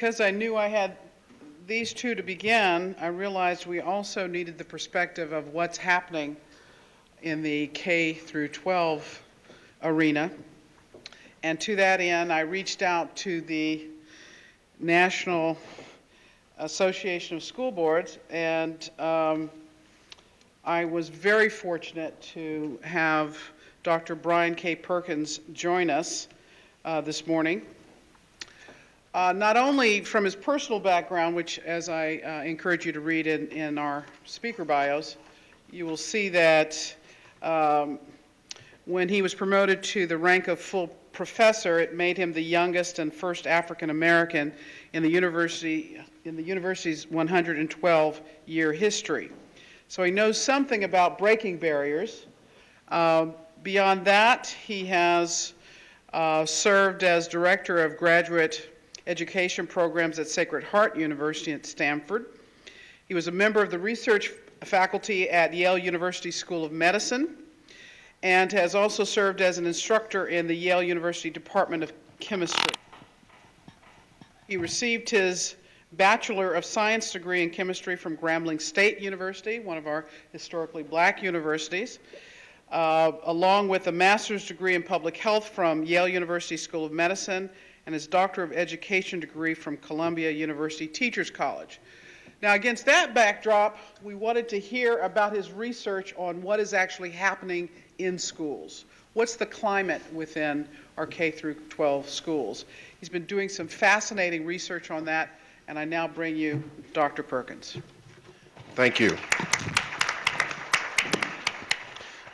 because I knew I had these two to begin, I realized we also needed the perspective of what's happening in the K through 12 arena. And to that end, I reached out to the National Association of School Boards, and I was very fortunate to have Dr. Brian K. Perkins join us this morning. Not only from his personal background, which as I encourage you to read in our speaker bios, you will see that when he was promoted to the rank of full professor, it made him the youngest and first African American in the university's 112-year history. So he knows something about breaking barriers. Beyond that, he has served as director of graduate education programs at Sacred Heart University at Stanford. He was a member of the research faculty at Yale University School of Medicine and has also served as an instructor in the Yale University Department of Chemistry. He received his Bachelor of Science degree in chemistry from Grambling State University, one of our historically black universities, along with a master's degree in public health from Yale University School of Medicine and his Doctor of Education degree from Columbia University Teachers College. Now, against that backdrop, we wanted to hear about his research on what is actually happening in schools. What's the climate within our K through 12 schools? He's been doing some fascinating research on that, and I now bring you Dr. Perkins. Thank you. I'm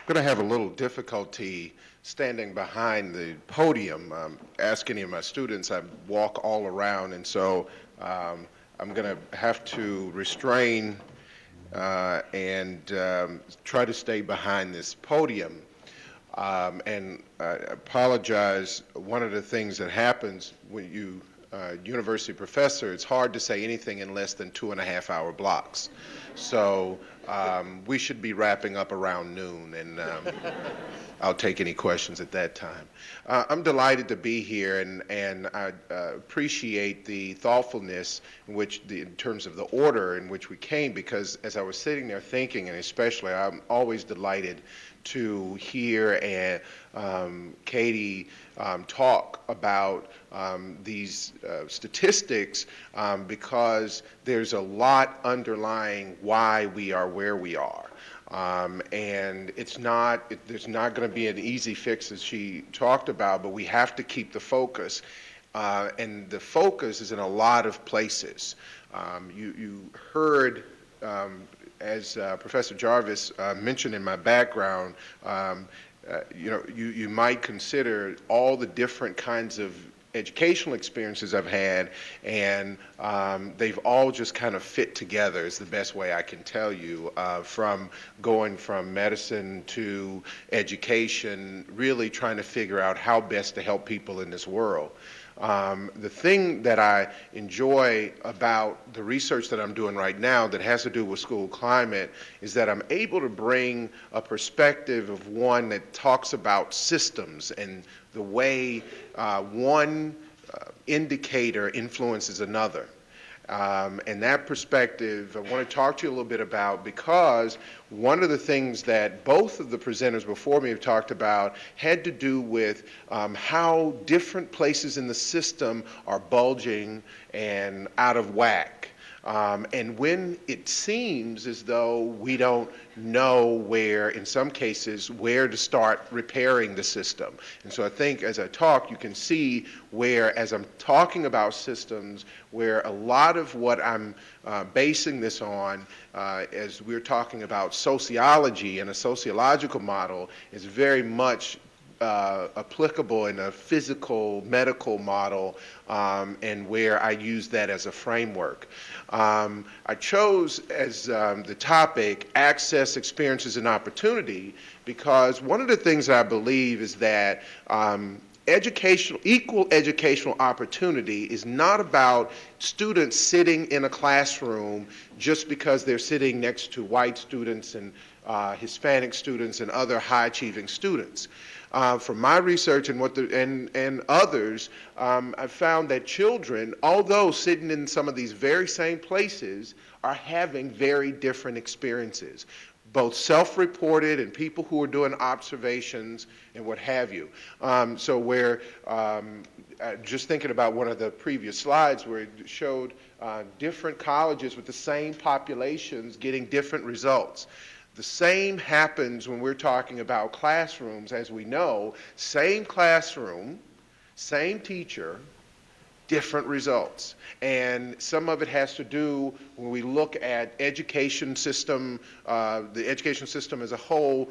going to have a little difficulty standing behind the podium. Ask any of my students, I walk all around, and so I'm going to have to restrain and try to stay behind this podium. And I apologize, one of the things that happens when you university professor, it's hard to say anything in less than 2.5-hour blocks. So we should be wrapping up around noon, and I'll take any questions at that time. I'm delighted to be here, and I appreciate the thoughtfulness in which, in terms of the order in which we came, because as I was sitting there thinking, and especially I'm always delighted to hear Katie talk about these statistics because there's a lot underlying why we are where we are. And there's not going to be an easy fix, as she talked about, but we have to keep the focus. And the focus is in a lot of places. You heard, as Professor Jarvis mentioned in my background, you might consider all the different kinds of educational experiences I've had, and they've all just kind of fit together is the best way I can tell you, from going from medicine to education, really trying to figure out how best to help people in this world. The thing that I enjoy about the research that I'm doing right now that has to do with school climate is that I'm able to bring a perspective of one that talks about systems and the way one indicator influences another. And that perspective I want to talk to you a little bit about, because one of the things that both of the presenters before me have talked about had to do with how different places in the system are bulging and out of whack. And when it seems as though we don't know where, in some cases, where to start repairing the system. And so I think as I talk, you can see where, as I'm talking about systems, where a lot of what I'm basing this on, as we're talking about sociology and a sociological model, is very much applicable in a physical, medical model, and where I use that as a framework. I chose as the topic access, experiences, and opportunity because one of the things I believe is that equal educational opportunity is not about students sitting in a classroom just because they're sitting next to white students and Hispanic students and other high-achieving students. From my research and others, I've found that children, although sitting in some of these very same places, are having very different experiences, both self-reported and people who are doing observations and what have you. So where, just thinking about one of the previous slides where it showed different colleges with the same populations getting different results. The same happens when we're talking about classrooms, as we know, same classroom, same teacher, different results. And some of it has to do when we look at education system, the education system as a whole,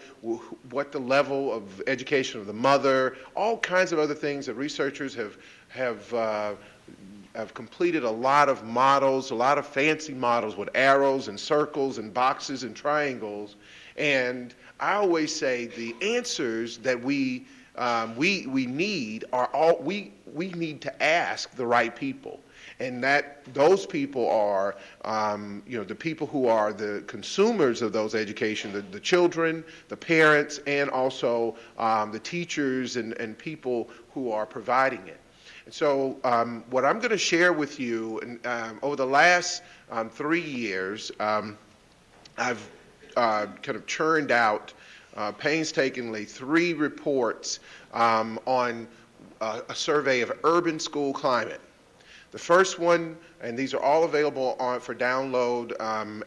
what the level of education of the mother, all kinds of other things that researchers have completed a lot of models, a lot of fancy models with arrows and circles and boxes and triangles. And I always say the answers that we need are all, we need to ask the right people. And that those people are, the people who are the consumers of those education, the children, the parents, and also the teachers and people who are providing it. And so what I'm going to share with you, over the last 3 years, I've kind of churned out painstakingly 3 reports on a survey of urban school climate. The first one, and these are all available for download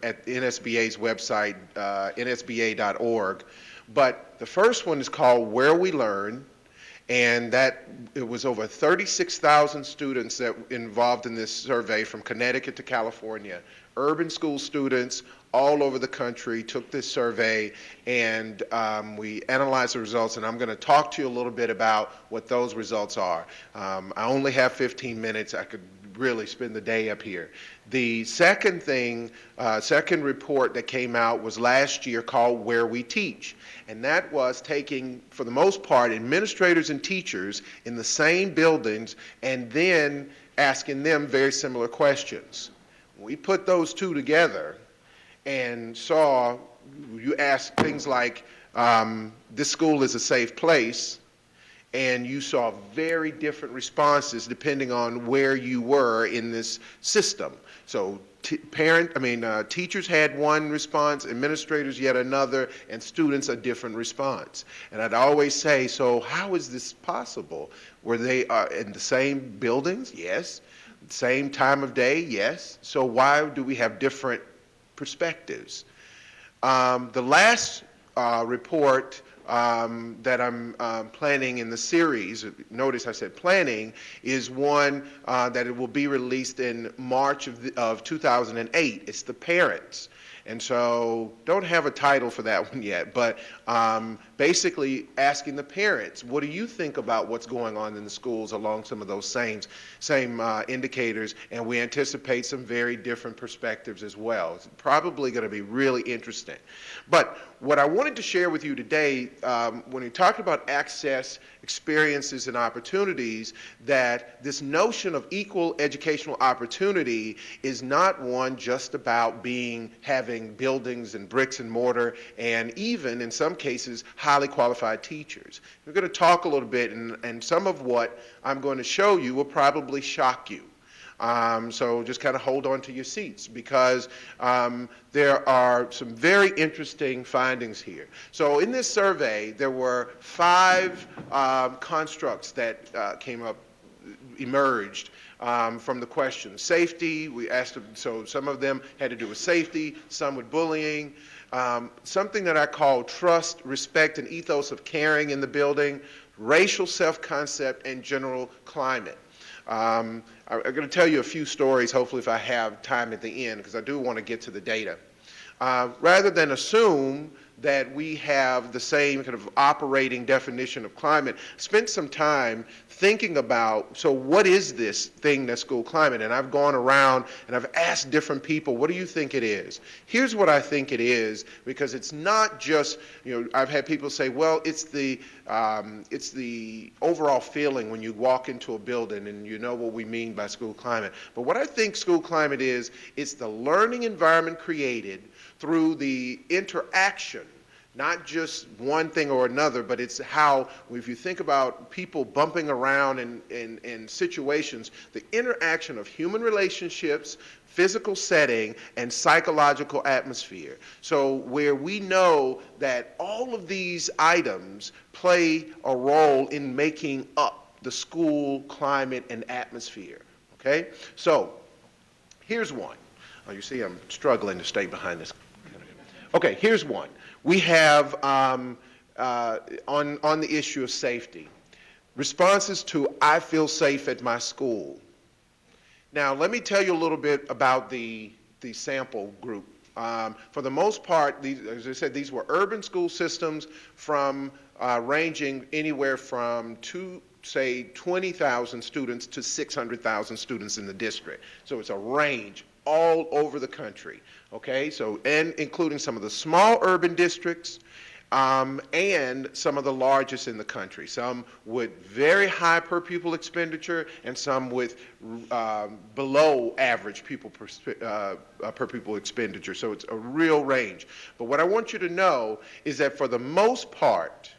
at NSBA's website, nsba.org, but the first one is called Where We Learn, and that it was over 36,000 students that involved in this survey from Connecticut to California. Urban school students all over the country took this survey, and we analyzed the results, and I'm going to talk to you a little bit about what those results are. I only have 15 minutes. I could really spend the day up here. The second report that came out was last year called Where We Teach, and that was taking, for the most part, administrators and teachers in the same buildings and then asking them very similar questions. We put those two together and saw, you ask things like, this school is a safe place, and you saw very different responses depending on where you were in this system. So teachers had one response, administrators yet another, and students a different response. And I'd always say, so how is this possible? Were they in the same buildings? Yes. Same time of day? Yes. So why do we have different perspectives? The last report that I'm planning in the series, notice I said planning, is one that it will be released in March of 2008. It's the parents. And so don't have a title for that one yet, but basically asking the parents, what do you think about what's going on in the schools along some of those same indicators, and we anticipate some very different perspectives as well. It's probably going to be really interesting. But what I wanted to share with you today, when we talk about access, experiences, and opportunities, that this notion of equal educational opportunity is not one just about having buildings and bricks and mortar, and even in some cases highly qualified teachers. We're going to talk a little bit, and some of what I'm going to show you will probably shock you. So just kind of hold on to your seats, because there are some very interesting findings here. So in this survey, there were 5 constructs that emerged from the question. Safety, we asked them, so some of them had to do with safety, some with bullying. Something that I call trust, respect, and ethos of caring in the building, racial self-concept, and general climate. I'm going to tell you a few stories, hopefully, if I have time at the end, because I do want to get to the data. Rather than assume that we have the same kind of operating definition of climate, spent some time thinking about, so what is this thing that's school climate? And I've gone around and I've asked different people, what do you think it is? Here's what I think it is, because it's not just, I've had people say, well, it's the overall feeling when you walk into a building, and you know what we mean by school climate. But what I think school climate is, it's the learning environment created through the interaction Not just one thing or another, but it's how, if you think about people bumping around in situations, the interaction of human relationships, physical setting, and psychological atmosphere. So where we know that all of these items play a role in making up the school climate and atmosphere, okay? So here's one. Oh, you see I'm struggling to stay behind this. Okay, here's one. We have, on the issue of safety, responses to "I feel safe at my school." Now, let me tell you a little bit about the sample group. For the most part, as I said, these were urban school systems from ranging anywhere from say 20,000 students to 600,000 students in the district. So it's a range all over the country, okay? So, and including some of the small urban districts, and some of the largest in the country, some with very high per pupil expenditure and some with below average per pupil expenditure. So it's a real range. But what I want you to know is that for the most part,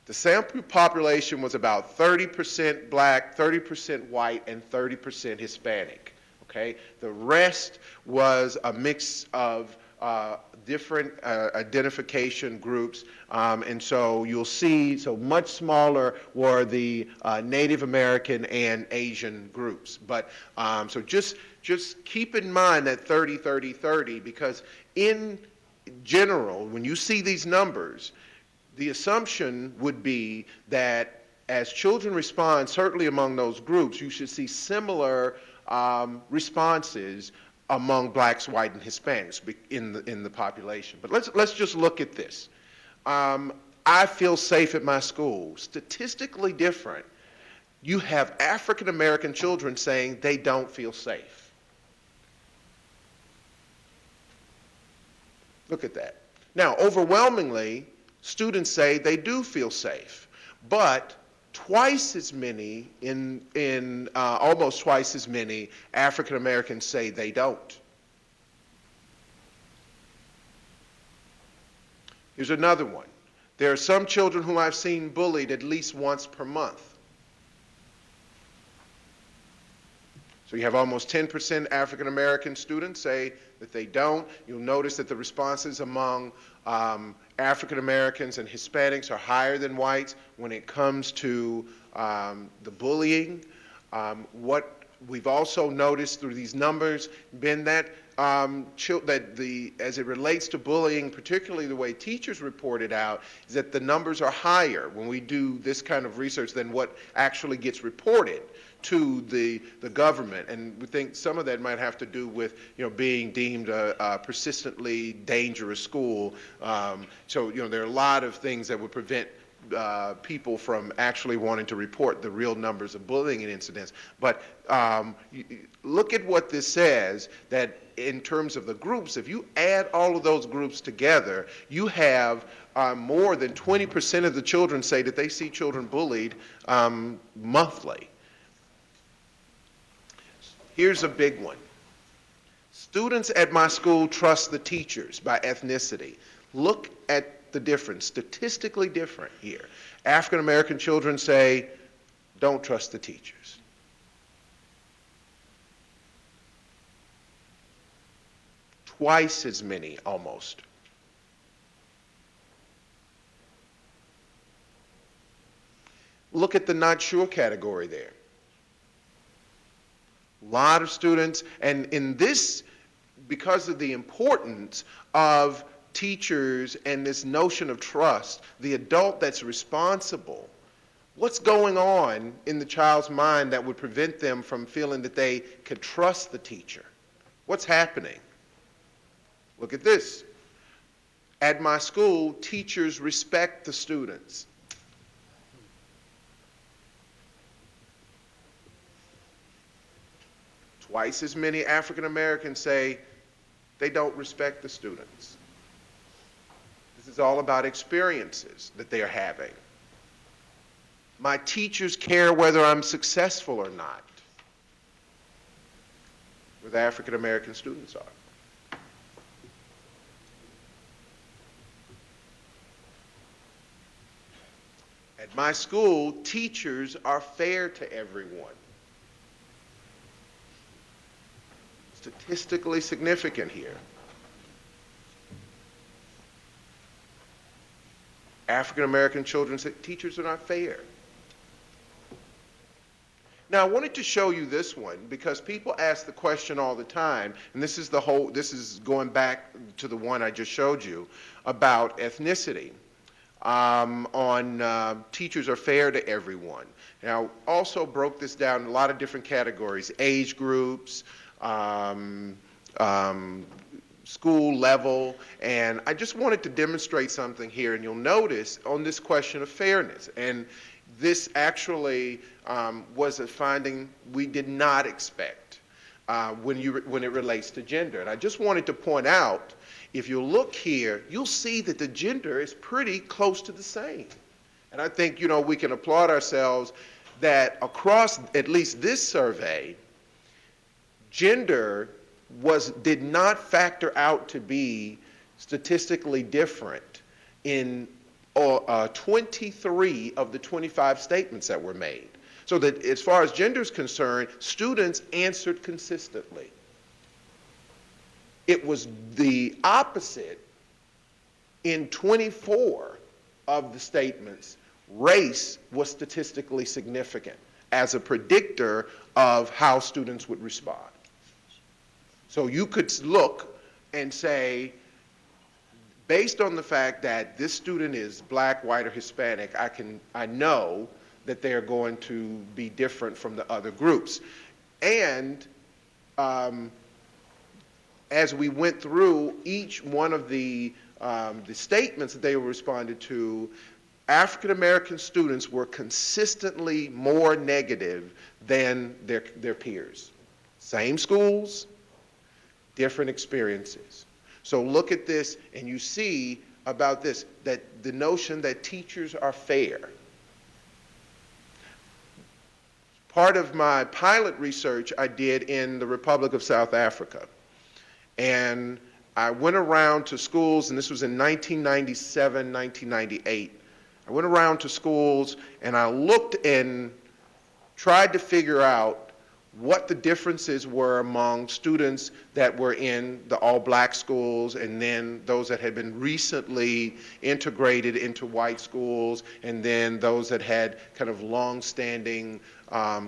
the sample population was about 30% black, 30% white, and 30% Hispanic. Okay? The rest was a mix of different identification groups, and so you'll see, so much smaller were the Native American and Asian groups. But so just keep in mind that 30, 30, 30, because in general, when you see these numbers, the assumption would be that as children respond, certainly among those groups, you should see similar responses among blacks, white, and Hispanics in the population. But let's just look at this. I feel safe at my school. Statistically different. You have African American children saying they don't feel safe. Look at that. Now, overwhelmingly, students say they do feel safe, but twice as many, almost twice as many African Americans say they don't. Here's another one. There are some children whom I've seen bullied at least once per month. So you have almost 10% African American students say that they don't. You'll notice that the responses among African Americans and Hispanics are higher than whites when it comes to the bullying. What we've also noticed through these numbers been that as it relates to bullying, particularly the way teachers report it out, is that the numbers are higher when we do this kind of research than what actually gets reported to the government. And we think some of that might have to do with being deemed a persistently dangerous school. So there are a lot of things that would prevent people from actually wanting to report the real numbers of bullying incidents. But look at what this says, that in terms of the groups, if you add all of those groups together, you have more than 20% of the children say that they see children bullied monthly. Here's a big one. Students at my school trust the teachers by ethnicity. Look at the difference, statistically different here. African American children say, don't trust the teachers. Twice as many, almost. Look at the not sure category there. A lot of students, and in this, because of the importance of teachers and this notion of trust, the adult that's responsible, what's going on in the child's mind that would prevent them from feeling that they could trust the teacher? What's happening? Look at this. At my school, teachers respect the students. Twice as many African Americans say they don't respect the students. This is all about experiences that they're having. My teachers care whether I'm successful or not, where the African American students are. My school, teachers are fair to everyone. Statistically significant here. African American children say teachers are not fair. Now, I wanted to show you this one because people ask the question all the time, and this is going back to the one I just showed you about ethnicity. Teachers are fair to everyone. Now, also broke this down in a lot of different categories, age groups, school level, and I just wanted to demonstrate something here, and you'll notice on this question of fairness, and this actually was a finding we did not expect when it relates to gender. And I just wanted to point out, if you look here, you'll see that the gender is pretty close to the same. And I think, we can applaud ourselves that across at least this survey, gender did not factor out to be statistically different in 23 of the 25 statements that were made. So that as far as gender is concerned, students answered consistently. It was the opposite in 24 of the statements. Race was statistically significant as a predictor of how students would respond. So you could look and say, based on the fact that this student is black, white, or Hispanic, I know that they're going to be different from the other groups. And as we went through each one of the statements that they responded to, African American students were consistently more negative than their peers. Same schools, different experiences. So look at this and you see about this, that the notion that teachers are fair. Part of my pilot research I did in the Republic of South Africa. And I went around to schools, and this was in 1997, 1998. I went around to schools and I looked and tried to figure out what the differences were among students that were in the all-black schools and then those that had been recently integrated into white schools and then those that had kind of long-standing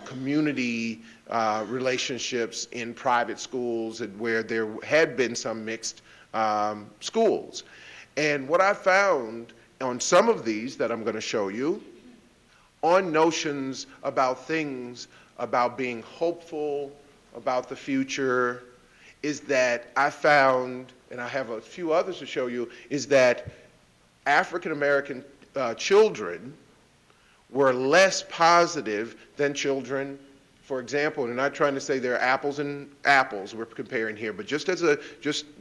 community relationships in private schools and where there had been some mixed schools. And what I found on some of these that I'm going to show you, on notions about things about being hopeful about the future, is that I found, and I have a few others to show you, is that African American children were less positive than children, for example, and I'm not trying to say they're apples and apples we're comparing here, but just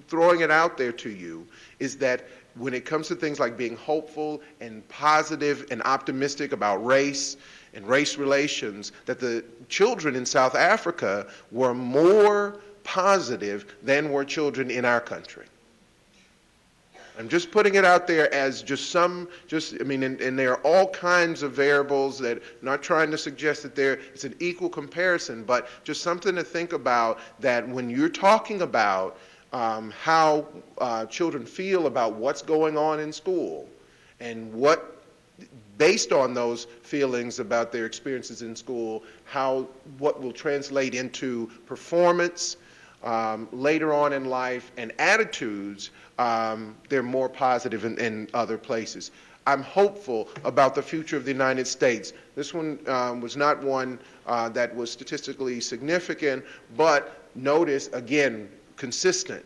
throwing it out there to you, is that when it comes to things like being hopeful and positive and optimistic about race and race relations, that the children in South Africa were more positive than were children in our country. I'm just putting it out there as and there are all kinds of variables that, I'm not trying to suggest that it's an equal comparison, but just something to think about, that when you're talking about how children feel about what's going on in school and based on those feelings about their experiences in school, what will translate into performance later on in life and attitudes, they're more positive in other places. I'm hopeful about the future of the United States. This one was not one that was statistically significant, but notice, again, consistent,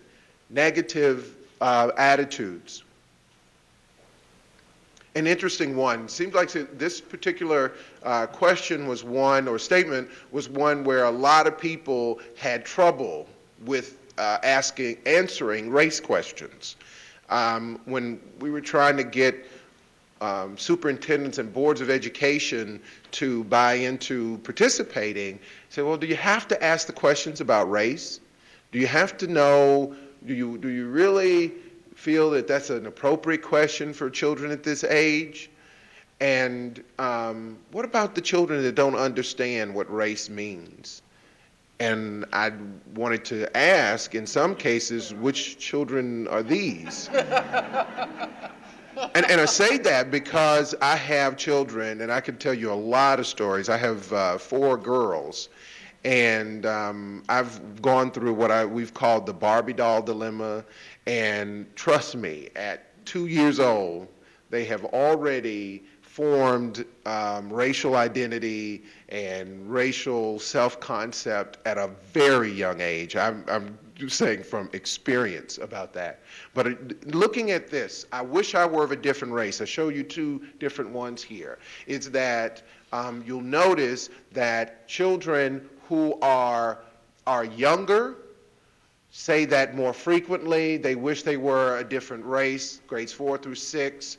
negative attitudes. An interesting one. Seems like this particular question was one, or statement was one, where a lot of people had trouble with answering race questions. When we were trying to get superintendents and boards of education to buy into participating, say, well, do you have to ask the questions about race? Do you have to know, do you really feel that that's an appropriate question for children at this age? And what about the children that don't understand what race means? And I wanted to ask, in some cases, which children are these? And I say that because I have children, and I can tell you a lot of stories. I have 4 girls, and I've gone through what we've called the Barbie doll dilemma. And trust me, at 2 years old, they have already formed racial identity and racial self-concept at a very young age. I'm just saying from experience about that. But looking at this, I wish I were of a different race. I show you 2 different ones here. It's that you'll notice that children who are younger say that more frequently. They wish they were a different race, grades 4 through 6.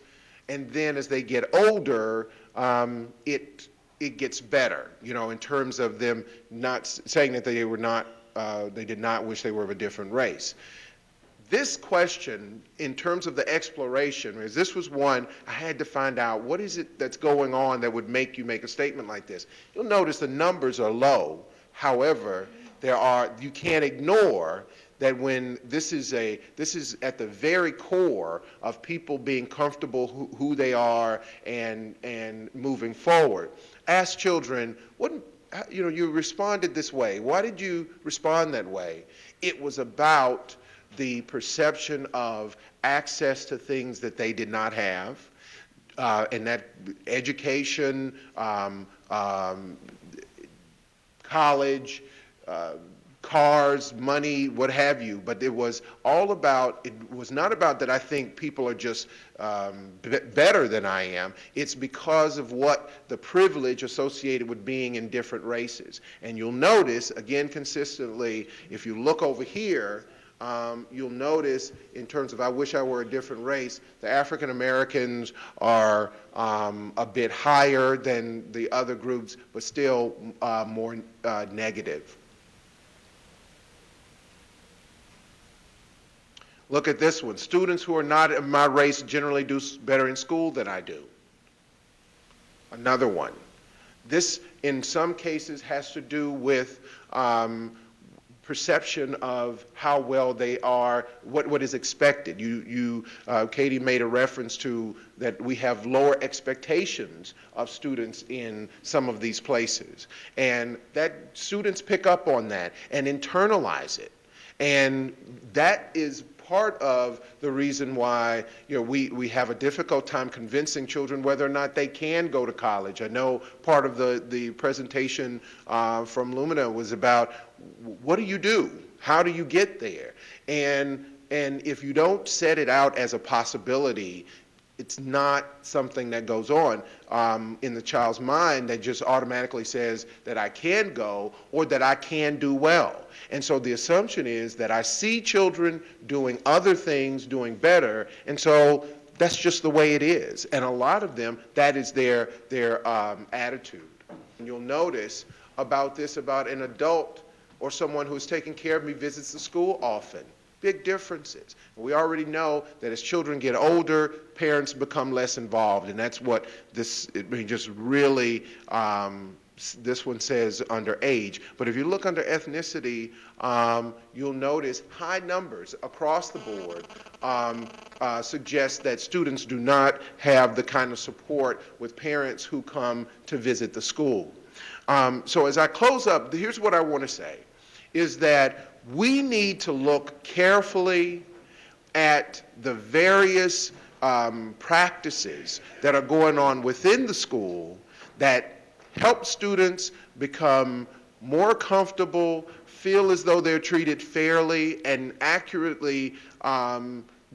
And then as they get older, it gets better, in terms of them not saying that they were not, they did not wish they were of a different race. This question, in terms of the exploration, because this was one I had to find out, what is it that's going on that would make you make a statement like this? You'll notice the numbers are low. However, you can't ignore that when this is at the very core of people being comfortable who they are and moving forward. Ask children, you responded this way. Why did you respond that way? It was about the perception of access to things that they did not have, and that education, college, cars, money, what have you, but it was not about that I think people are just better than I am. It's because of what the privilege associated with being in different races. And you'll notice, again, consistently, if you look over here, you'll notice in terms of I wish I were a different race, the African Americans are a bit higher than the other groups, but still more negative. Look at this one. Students who are not of my race generally do better in school than I do. Another one. This, in some cases, has to do with perception of how well they are, what is expected. Katie made a reference to that we have lower expectations of students in some of these places. And that students pick up on that and internalize it. And that is part of the reason why we have a difficult time convincing children whether or not they can go to college. I know part of the presentation from Lumina was about what do you do? How do you get there? And if you don't set it out as a possibility, it's not something that goes on in the child's mind that just automatically says that I can go or that I can do well. And so the assumption is that I see children doing other things, doing better, and so that's just the way it is. And a lot of them, that is their attitude. And you'll notice about an adult or someone who's taking care of me visits the school often. Big differences. We already know that as children get older, parents become less involved, and that's what this one says under age. But if you look under ethnicity, you'll notice high numbers across the board suggest that students do not have the kind of support with parents who come to visit the school. So as I close up, here's what I want to say, is that we need to look carefully at the various practices that are going on within the school that help students become more comfortable, feel as though they're treated fairly, and accurately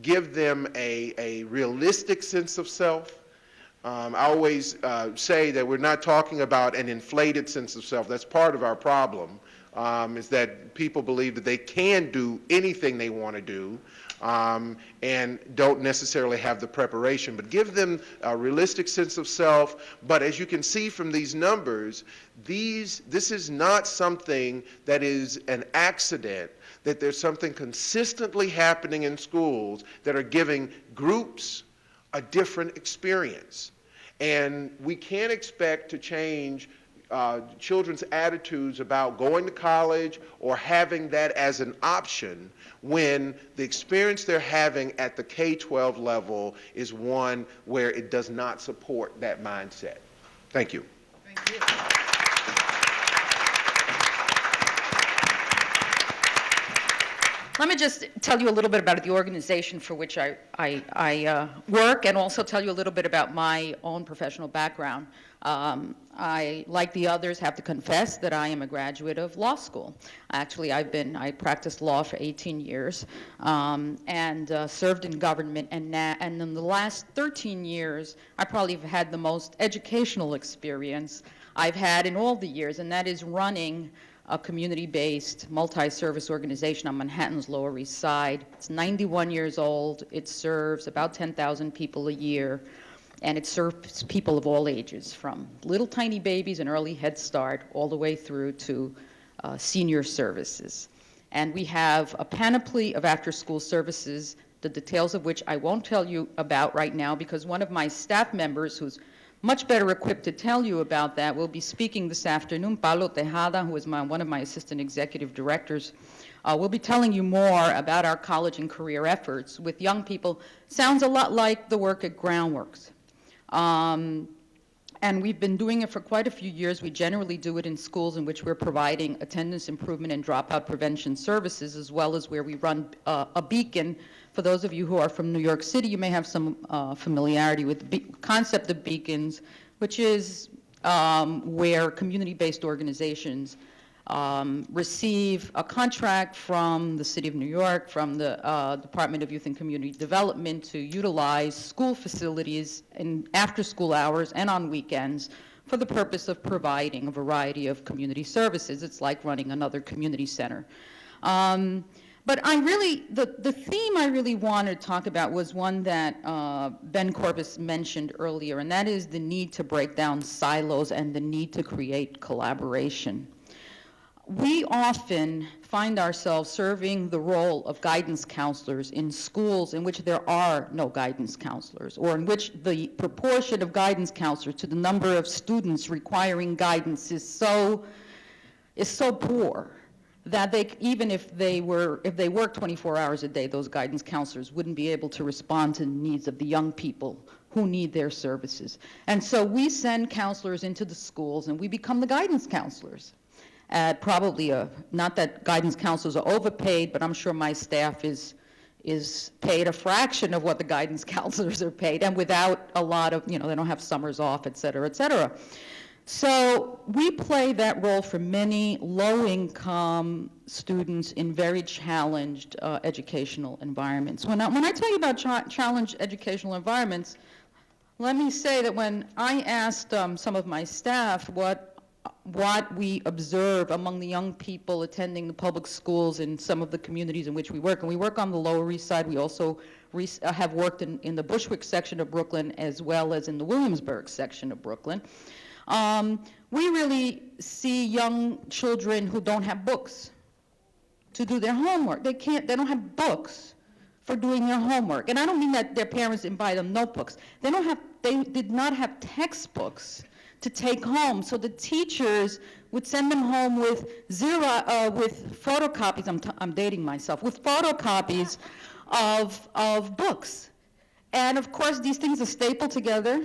give them a realistic sense of self. I always say that we're not talking about an inflated sense of self. That's part of our problem. Is that people believe that they can do anything they want to do and don't necessarily have the preparation. But give them a realistic sense of self. But as you can see from these numbers, this is not something that is an accident, that there's something consistently happening in schools that are giving groups a different experience. And we can't expect to change children's attitudes about going to college or having that as an option when the experience they're having at the K-12 level is one where it does not support that mindset. Thank you. Thank you. Let me just tell you a little bit about the organization for which I work, and also tell you a little bit about my own professional background. I, like the others, have to confess that I am a graduate of law school. Actually, I practiced law for 18 years and served in government, and in the last 13 years, I probably have had the most educational experience I've had in all the years, and that is running a community-based multi-service organization on Manhattan's Lower East Side. It's 91 years old. It serves about 10,000 people a year, and it serves people of all ages, from little tiny babies and early Head Start all the way through to senior services. And we have a panoply of after-school services, the details of which I won't tell you about right now, because one of my staff members, who's much better equipped to tell you about that, will be speaking this afternoon. Pablo Tejada, who is one of my assistant executive directors, will be telling you more about our college and career efforts with young people. Sounds a lot like the work at Groundworks. And we've been doing it for quite a few years. We generally do it in schools in which we're providing attendance improvement and dropout prevention services, as well as where we run a beacon. For those of you who are from New York City, you may have some familiarity with the concept of beacons, which is where community-based organizations receive a contract from the City of New York, from the Department of Youth and Community Development, to utilize school facilities in after-school hours and on weekends for the purpose of providing a variety of community services. It's like running another community center. But the theme I really wanted to talk about was one that Ben Corbis mentioned earlier, and that is the need to break down silos and the need to create collaboration. We often find ourselves serving the role of guidance counselors in schools in which there are no guidance counselors, or in which the proportion of guidance counselors to the number of students requiring guidance is so poor that even if they work 24 hours a day, those guidance counselors wouldn't be able to respond to the needs of the young people who need their services. And so we send counselors into the schools, and we become the guidance counselors. Probably, not that guidance counselors are overpaid, but I'm sure my staff is paid a fraction of what the guidance counselors are paid, and without a lot of, they don't have summers off, et cetera, et cetera. So we play that role for many low-income students in very challenged educational environments. When I tell you about challenged educational environments, let me say that when I asked some of my staff what we observe among the young people attending the public schools in some of the communities in which we work, and we work on the Lower East Side, we also have worked in the Bushwick section of Brooklyn as well as in the Williamsburg section of Brooklyn. We really see young children who don't have books to do their homework. They don't have books for doing their homework. And I don't mean that their parents didn't buy them notebooks. They did not have textbooks to take home. So the teachers would send them home with with photocopies, I'm dating myself, with photocopies of books. And of course, these things are stapled together,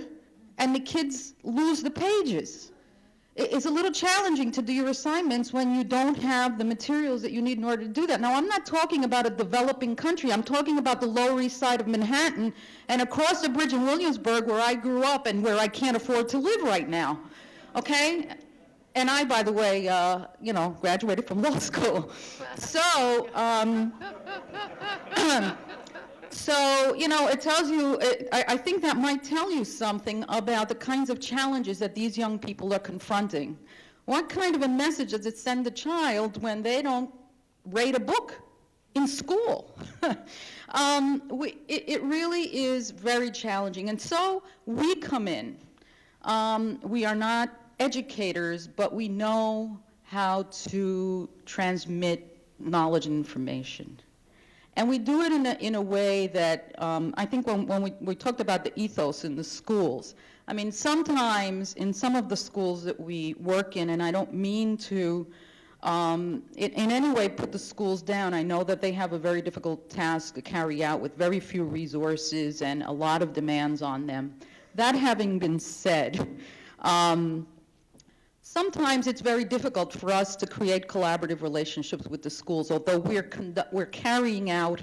and the kids lose the pages. It's a little challenging to do your assignments when you don't have the materials that you need in order to do that. Now, I'm not talking about a developing country. I'm talking about the Lower East Side of Manhattan and across the bridge in Williamsburg, where I grew up and where I can't afford to live right now, okay? And I, by the way, graduated from law school. So, it tells you, I think that might tell you something about the kinds of challenges that these young people are confronting. What kind of a message does it send a child when they don't rate a book in school? It really is very challenging. And so we come in. We are not educators, but we know how to transmit knowledge and information. And we do it in a way that I think when we talked about the ethos in the schools, I mean, sometimes in some of the schools that we work in, and I don't mean to in any way put the schools down. I know that they have a very difficult task to carry out with very few resources and a lot of demands on them. That having been said, sometimes it's very difficult for us to create collaborative relationships with the schools, although we're carrying out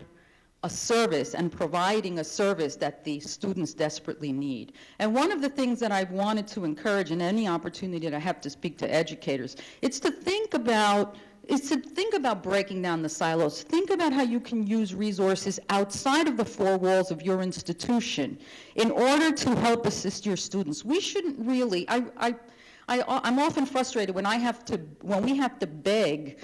a service and providing a service that the students desperately need. And one of the things that I've wanted to encourage in any opportunity that I have to speak to educators, it's to think about breaking down the silos. Think about how you can use resources outside of the four walls of your institution in order to help assist your students. We shouldn't really, I'm often frustrated when we have to beg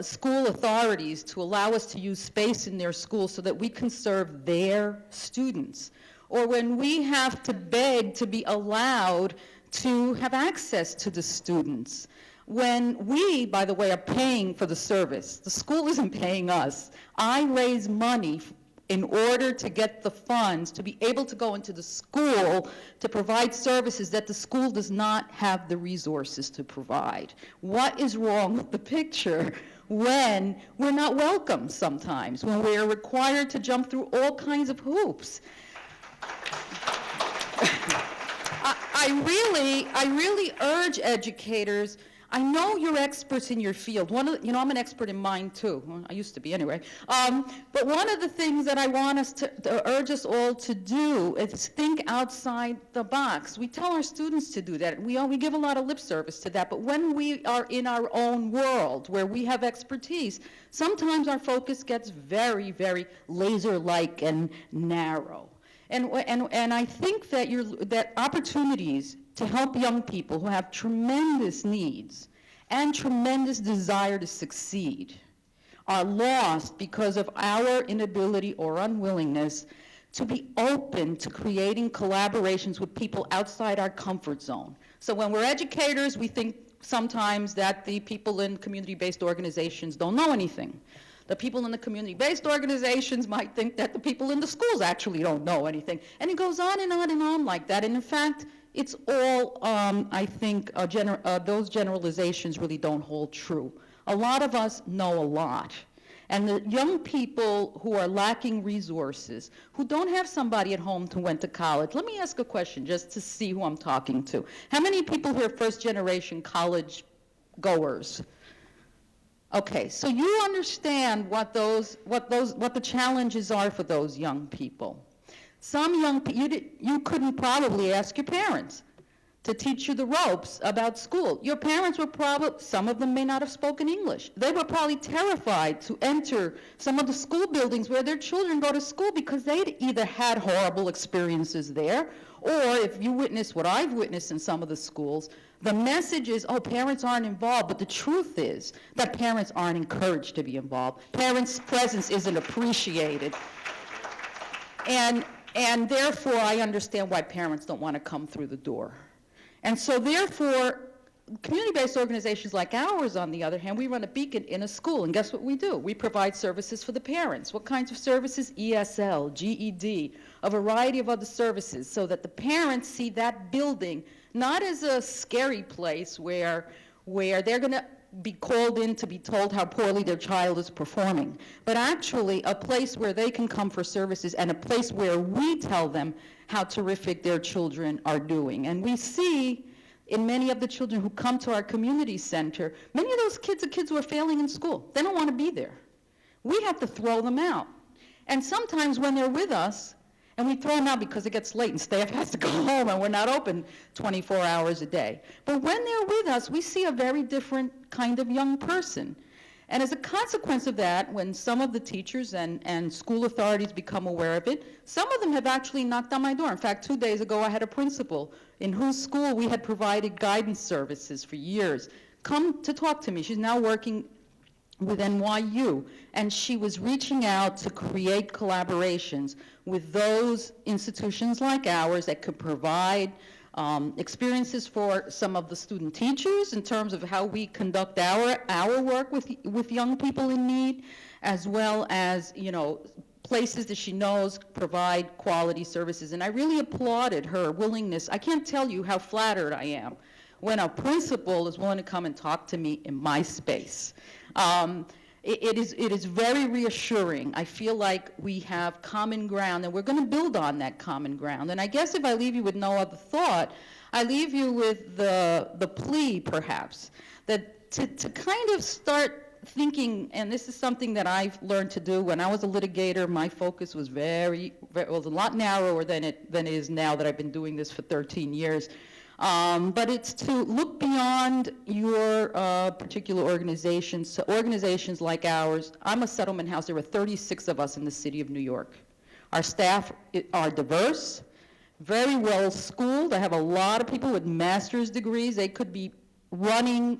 school authorities to allow us to use space in their schools so that we can serve their students, or when we have to beg to be allowed to have access to the students. When we, by the way, are paying for the service, the school isn't paying us. I raise money in order to get the funds to be able to go into the school to provide services that the school does not have the resources to provide. What is wrong with the picture when we're not welcome sometimes, when we are required to jump through all kinds of hoops? I really urge educators. I know you're experts in your field. I'm an expert in mine too. Well, I used to be anyway. But one of the things that I want us to urge us all to do is think outside the box. We tell our students to do that. We give a lot of lip service to that. But when we are in our own world where we have expertise, sometimes our focus gets very, very laser-like and narrow. And I think that opportunities to help young people who have tremendous needs and tremendous desire to succeed are lost because of our inability or unwillingness to be open to creating collaborations with people outside our comfort zone. So when we're educators, we think sometimes that the people in community-based organizations don't know anything. The people in the community-based organizations might think that the people in the schools actually don't know anything. And it goes on and on and on like that. And in fact, it's all, I think, those generalizations really don't hold true. A lot of us know a lot. And the young people who are lacking resources, who don't have somebody at home who went to college, let me ask a question just to see who I'm talking to. How many people here are first-generation college goers? Okay, so you understand what the challenges are for those young people. Some young people, you couldn't probably ask your parents to teach you the ropes about school. Your parents were probably, some of them may not have spoken English. They were probably terrified to enter some of the school buildings where their children go to school because they'd either had horrible experiences there, or if you witness what I've witnessed in some of the schools, the message is, oh, parents aren't involved, but the truth is that parents aren't encouraged to be involved. Parents' presence isn't appreciated. And therefore, I understand why parents don't want to come through the door. And so therefore, community-based organizations like ours, on the other hand, we run a beacon in a school, and guess what we do? We provide services for the parents. What kinds of services? ESL, GED, a variety of other services, so that the parents see that building not as a scary place where they're going to be called in to be told how poorly their child is performing, but actually a place where they can come for services and a place where we tell them how terrific their children are doing. And we see in many of the children who come to our community center, many of those kids are kids who are failing in school. They don't want to be there. We have to throw them out. And sometimes when they're with us, and we throw them out because it gets late and staff has to go home and we're not open 24 hours a day. But when they're with us, we see a very different kind of young person. And as a consequence of that, when some of the teachers and school authorities become aware of it, some of them have actually knocked on my door. In fact, 2 days ago, I had a principal in whose school we had provided guidance services for years come to talk to me. She's now working with NYU, and she was reaching out to create collaborations with those institutions like ours that could provide experiences for some of the student teachers in terms of how we conduct our work with young people in need, as well as, places that she knows provide quality services. And I really applauded her willingness. I can't tell you how flattered I am when a principal is willing to come and talk to me in my space. It is very reassuring. I feel like we have common ground, and we're going to build on that common ground. And I guess if I leave you with no other thought, I leave you with the plea, perhaps, that to kind of start thinking, and this is something that I've learned to do. When I was a litigator, my focus was was a lot narrower than it is now that I've been doing this for 13 years. But it's to look beyond your particular organizations to organizations like ours. I'm a settlement house. There were 36 of us in the city of New York. Our staff are diverse, very well schooled. I have a lot of people with master's degrees. They could be running,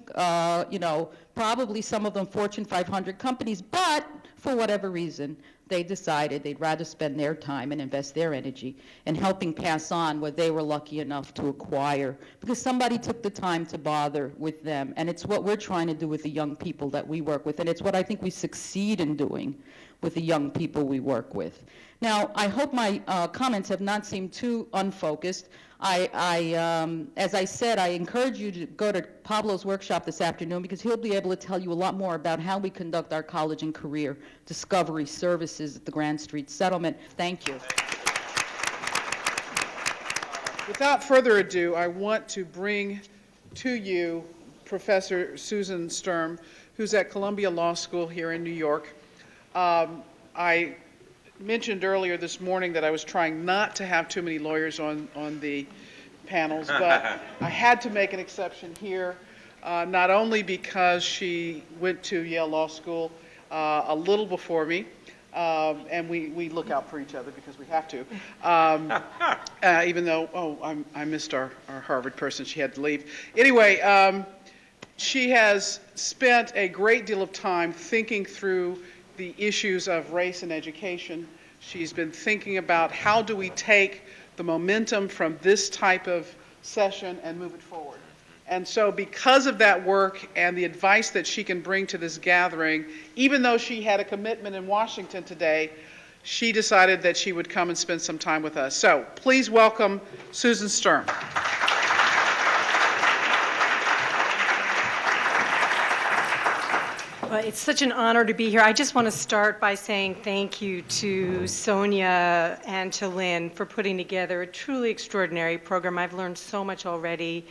probably some of them Fortune 500 companies, but for whatever reason, they decided they'd rather spend their time and invest their energy in helping pass on what they were lucky enough to acquire, because somebody took the time to bother with them. And it's what we're trying to do with the young people that we work with, and it's what I think we succeed in doing with the young people we work with. Now, I hope my comments have not seemed too unfocused. As I said, I encourage you to go to Pablo's workshop this afternoon, because he'll be able to tell you a lot more about how we conduct our college and career discovery services at the Grand Street Settlement. Thank you. Without further ado, I want to bring to you Professor Susan Sturm, who's at Columbia Law School here in New York. I mentioned earlier this morning that I was trying not to have too many lawyers on the panels, but I had to make an exception here, not only because she went to Yale Law School a little before me, and we look out for each other because we have to, even though, I missed our Harvard person, she had to leave. Anyway, she has spent a great deal of time thinking through the issues of race and education. She's been thinking about how do we take the momentum from this type of session and move it forward. And so because of that work and the advice that she can bring to this gathering, even though she had a commitment in Washington today, she decided that she would come and spend some time with us. So please welcome Susan Sturm. Well, it's such an honor to be here. I just want to start by saying thank you to Sonia and to Lynn for putting together a truly extraordinary program. I've learned so much already.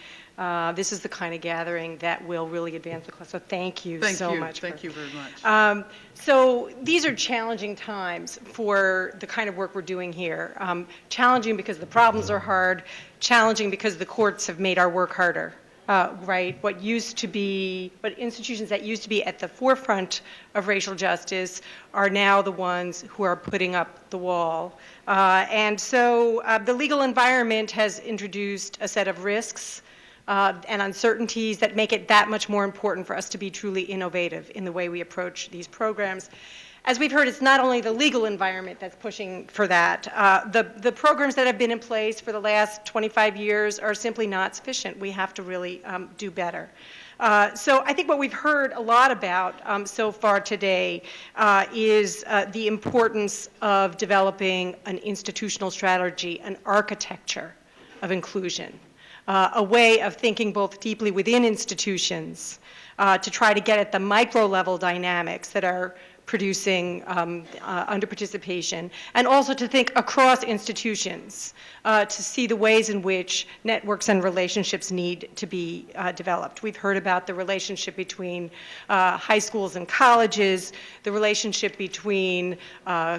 This is the kind of gathering that will really advance the class. So thank you so much. Thank you very much. So these are challenging times for the kind of work we're doing here. Challenging because the problems are hard, challenging because the courts have made our work harder. Right, what institutions that used to be at the forefront of racial justice are now the ones who are putting up the wall. And so the legal environment has introduced a set of risks and uncertainties that make it that much more important for us to be truly innovative in the way we approach these programs. As we've heard, it's not only the legal environment that's pushing for that. The programs that have been in place for the last 25 years are simply not sufficient. We have to really do better. So I think what we've heard a lot about so far today is the importance of developing an institutional strategy, an architecture of inclusion, a way of thinking both deeply within institutions to try to get at the micro-level dynamics that are producing under-participation, and also to think across institutions to see the ways in which networks and relationships need to be developed. We've heard about the relationship between high schools and colleges, the relationship between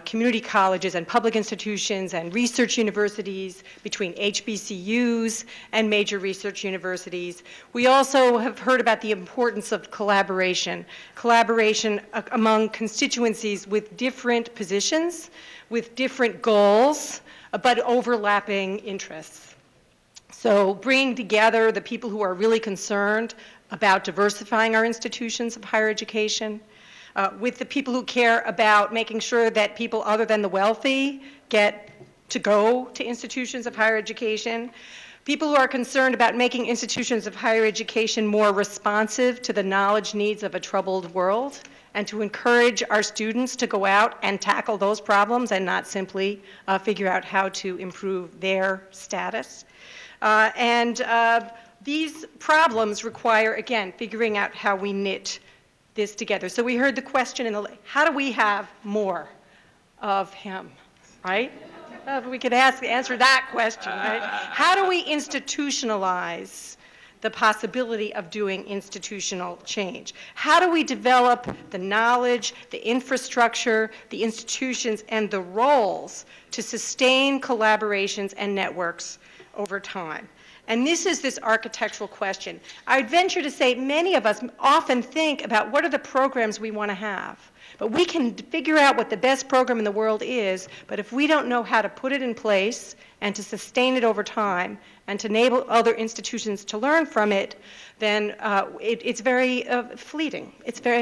community colleges and public institutions and research universities, between HBCUs and major research universities. We also have heard about the importance of collaboration among constituencies with different positions, with different goals, but overlapping interests. So bringing together the people who are really concerned about diversifying our institutions of higher education, with the people who care about making sure that people other than the wealthy get to go to institutions of higher education, people who are concerned about making institutions of higher education more responsive to the knowledge needs of a troubled world, and to encourage our students to go out and tackle those problems and not simply figure out how to improve their status. These problems require, again, figuring out how we knit this together. So we heard the question how do we have more of him, right? We could answer that question, right? How do we institutionalize the possibility of doing institutional change? How do we develop the knowledge, the infrastructure, the institutions, and the roles to sustain collaborations and networks over time? And this is this architectural question. I'd venture to say many of us often think about what are the programs we want to have. But we can figure out what the best program in the world is, but if we don't know how to put it in place and to sustain it over time and to enable other institutions to learn from it, then it's very fleeting.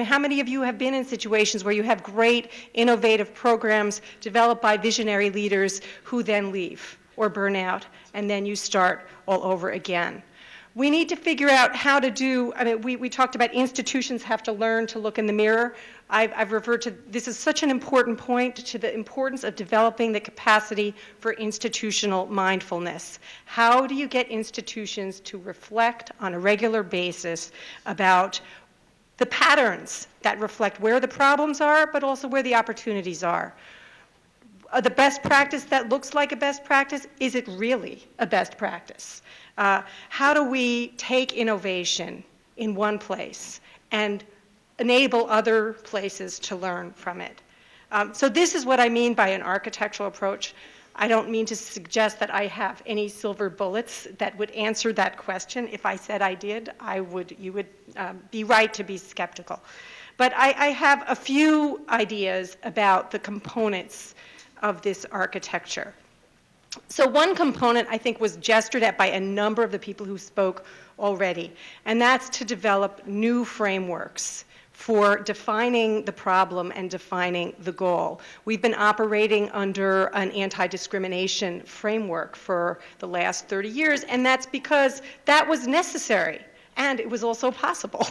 How many of you have been in situations where you have great, innovative programs developed by visionary leaders who then leave or burn out, and then you start all over again? We need to figure out how to do, we talked about institutions have to learn to look in the mirror. I've referred to, this is such an important point, to the importance of developing the capacity for institutional mindfulness. How do you get institutions to reflect on a regular basis about the patterns that reflect where the problems are, but also where the opportunities are? The best practice that looks like a best practice, is it really a best practice? How do we take innovation in one place and enable other places to learn from it? So this is what I mean by an architectural approach. I don't mean to suggest that I have any silver bullets that would answer that question. If I said I did, you would be right to be skeptical. But I have a few ideas about the components of this architecture. So one component, I think, was gestured at by a number of the people who spoke already, and that's to develop new frameworks for defining the problem and defining the goal. We've been operating under an anti-discrimination framework for the last 30 years, and that's because that was necessary. And it was also possible,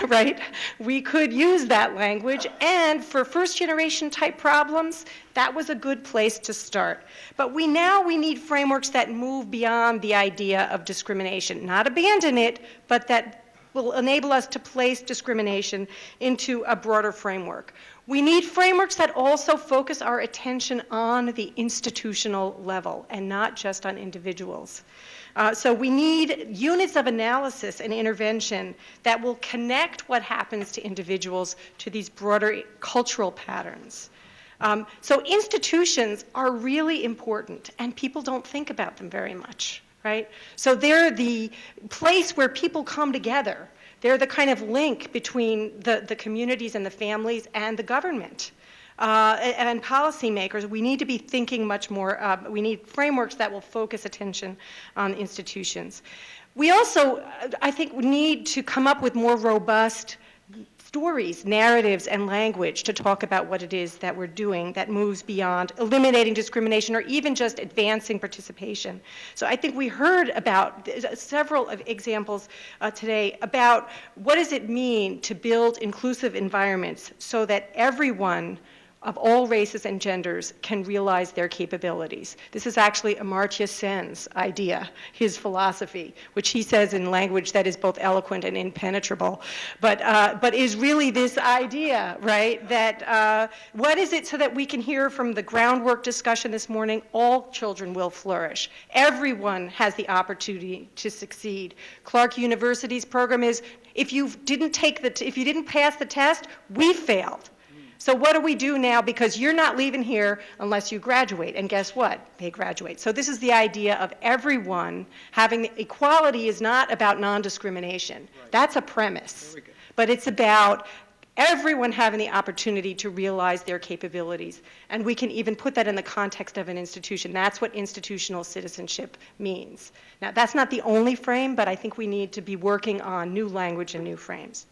right? We could use that language, and for first-generation type problems, that was a good place to start. But we need frameworks that move beyond the idea of discrimination, not abandon it, but that will enable us to place discrimination into a broader framework. We need frameworks that also focus our attention on the institutional level and not just on individuals. So we need units of analysis and intervention that will connect what happens to individuals to these broader cultural patterns. So institutions are really important, and people don't think about them very much, right? So they're the place where people come together. They're the kind of link between the communities and the families and the government. And policymakers, we need to be thinking much more, we need frameworks that will focus attention on institutions. We also, I think, need to come up with more robust stories, narratives, and language to talk about what it is that we're doing that moves beyond eliminating discrimination or even just advancing participation. So I think we heard about several examples today about what does it mean to build inclusive environments so that everyone of all races and genders can realize their capabilities. This is actually Amartya Sen's idea, his philosophy, which he says in language that is both eloquent and impenetrable, but is really this idea, right, that what is it so that we can hear from the groundwork discussion this morning, all children will flourish. Everyone has the opportunity to succeed. Clark University's program is, if you didn't pass the test, we failed. So what do we do now? Because you're not leaving here unless you graduate. And guess what? They graduate. So this is the idea of everyone having equality is not about non-discrimination. Right. That's a premise. But it's about everyone having the opportunity to realize their capabilities. And we can even put that in the context of an institution. That's what institutional citizenship means. Now, that's not the only frame, but I think we need to be working on new language and new frames.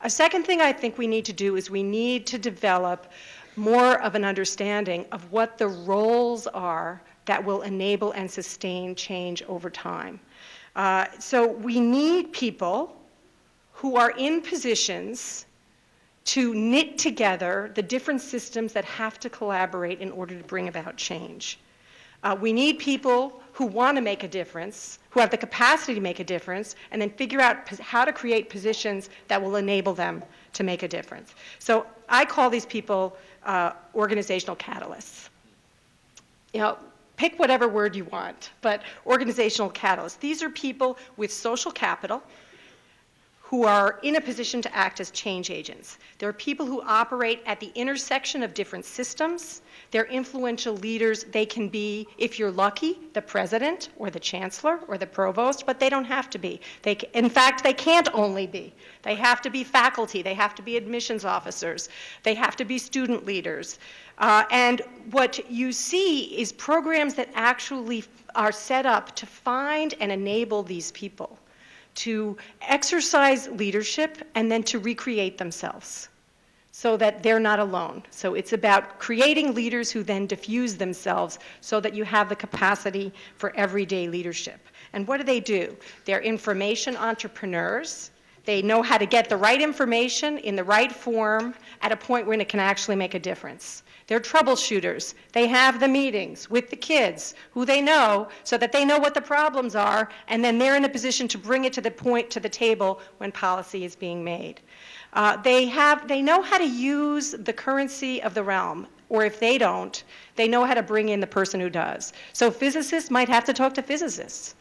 A second thing I think we need to do is we need to develop more of an understanding of what the roles are that will enable and sustain change over time. So we need people who are in positions to knit together the different systems that have to collaborate in order to bring about change. We need people who want to make a difference, who have the capacity to make a difference, and then figure out how to create positions that will enable them to make a difference. So I call these people organizational catalysts. You know, pick whatever word you want, but organizational catalysts. These are people with social capital who are in a position to act as change agents. There are people who operate at the intersection of different systems. They're influential leaders. They can be, if you're lucky, the president or the chancellor or the provost, but they don't have to be. In fact, they can't only be. They have to be faculty. They have to be admissions officers. They have to be student leaders. And what you see is programs that actually are set up to find and enable these people to exercise leadership and then to recreate themselves so that they're not alone. So it's about creating leaders who then diffuse themselves so that you have the capacity for everyday leadership. And what do? They're information entrepreneurs. They know how to get the right information in the right form at a point when it can actually make a difference. They're troubleshooters. They have the meetings with the kids who they know so that they know what the problems are, and then they're in a position to bring it to the table when policy is being made. They know how to use the currency of the realm, or if they don't, they know how to bring in the person who does. So physicists might have to talk to physicists.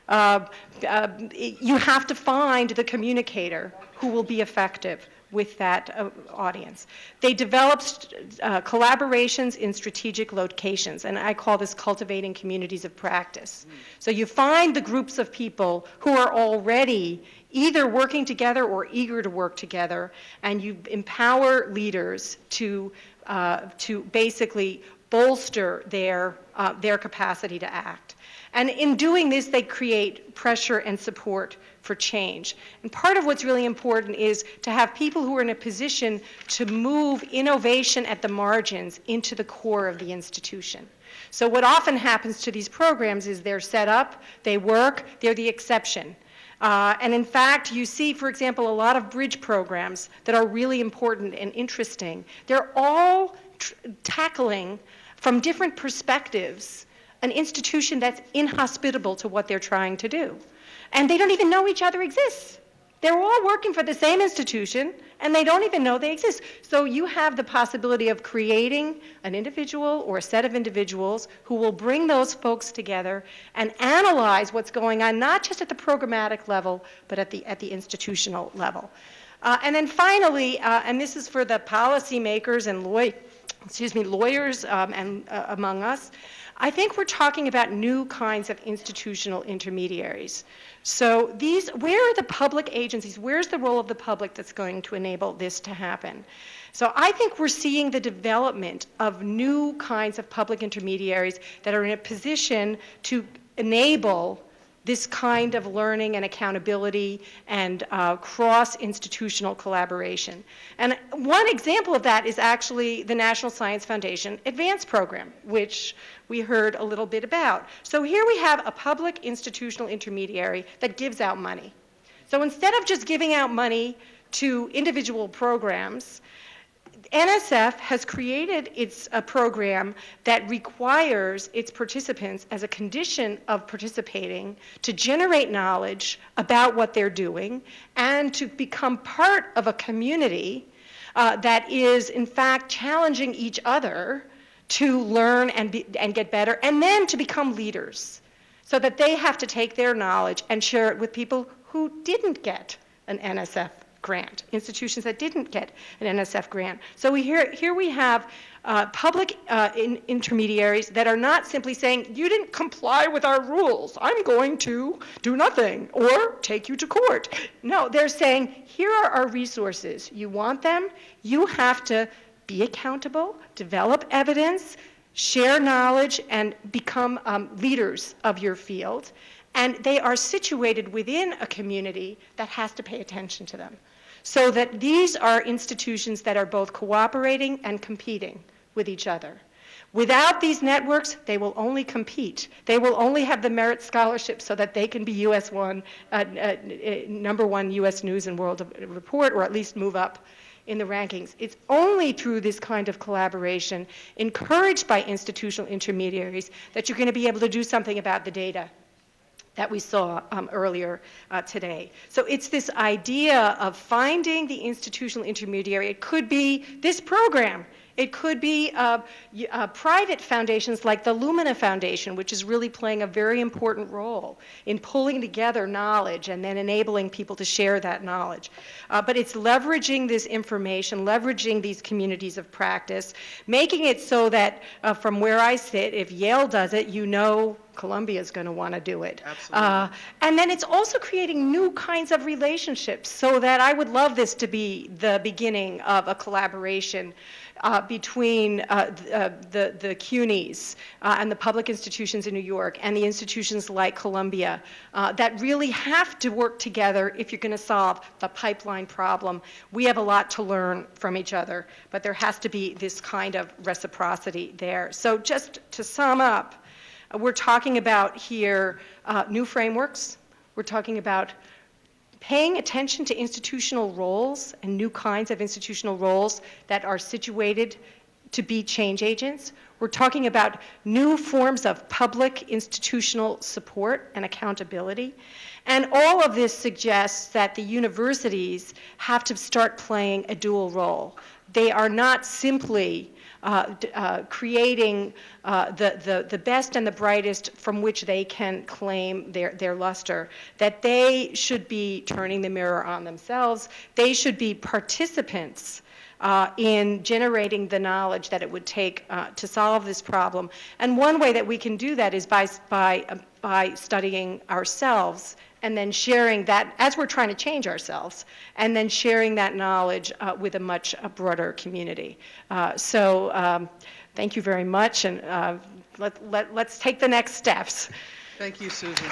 You have to find the communicator who will be effective with that audience. They developed collaborations in strategic locations, and I call this cultivating communities of practice. So you find the groups of people who are already either working together or eager to work together, and you empower leaders to basically bolster their capacity to act. And in doing this, they create pressure and support for change. And part of what's really important is to have people who are in a position to move innovation at the margins into the core of the institution. So what often happens to these programs is they're set up, they work, they're the exception. And in fact, you see, for example, a lot of bridge programs that are really important and interesting. They're all tackling from different perspectives an institution that's inhospitable to what they're trying to do. And they don't even know each other exists. They're all working for the same institution, and they don't even know they exist. So you have the possibility of creating an individual or a set of individuals who will bring those folks together and analyze what's going on, not just at the programmatic level, but at the institutional level. And then finally, and this is for the policymakers and lawyers and among us, I think we're talking about new kinds of institutional intermediaries. So where are the public agencies? Where's the role of the public that's going to enable this to happen? So I think we're seeing the development of new kinds of public intermediaries that are in a position to enable this kind of learning and accountability and cross-institutional collaboration. And one example of that is actually the National Science Foundation Advance Program, which we heard a little bit about. So here we have a public institutional intermediary that gives out money. So instead of just giving out money to individual programs, NSF has created a program that requires its participants, as a condition of participating, to generate knowledge about what they're doing and to become part of a community that is, in fact, challenging each other to learn and get better, and then to become leaders, so that they have to take their knowledge and share it with people who didn't get an NSF grant, institutions that didn't get an NSF grant. So here we have public intermediaries that are not simply saying, you didn't comply with our rules, I'm going to do nothing or take you to court. No, they're saying, here are our resources. You want them? You have to be accountable, develop evidence, share knowledge, and become leaders of your field. And they are situated within a community that has to pay attention to them. So that these are institutions that are both cooperating and competing with each other. Without these networks, they will only compete. They will only have the merit scholarship so that they can be #1 U.S. News and World Report, or at least move up in the rankings. It's only through this kind of collaboration, encouraged by institutional intermediaries, that you're going to be able to do something about the data that we saw earlier today. So it's this idea of finding the institutional intermediary. It could be this program. It could be private foundations like the Lumina Foundation, which is really playing a very important role in pulling together knowledge and then enabling people to share that knowledge. But it's leveraging this information, leveraging these communities of practice, making it so that from where I sit, if Yale does it, you know Columbia is going to want to do it. Absolutely. And then it's also creating new kinds of relationships, so that I would love this to be the beginning of a collaboration between the CUNYs and the public institutions in New York and the institutions like Columbia that really have to work together if you're going to solve the pipeline problem. We have a lot to learn from each other, but there has to be this kind of reciprocity there. So just to sum up, we're talking about here new frameworks. We're talking about paying attention to institutional roles and new kinds of institutional roles that are situated to be change agents. We're talking about new forms of public institutional support and accountability. And all of this suggests that the universities have to start playing a dual role. They are not simply creating the best and the brightest from which they can claim their luster, that they should be turning the mirror on themselves. They should be participants in generating the knowledge that it would take to solve this problem. And one way that we can do that is by studying ourselves and then sharing that, as we're trying to change ourselves, and then sharing that knowledge with a much broader community. So thank you very much, and let's take the next steps. Thank you, Susan.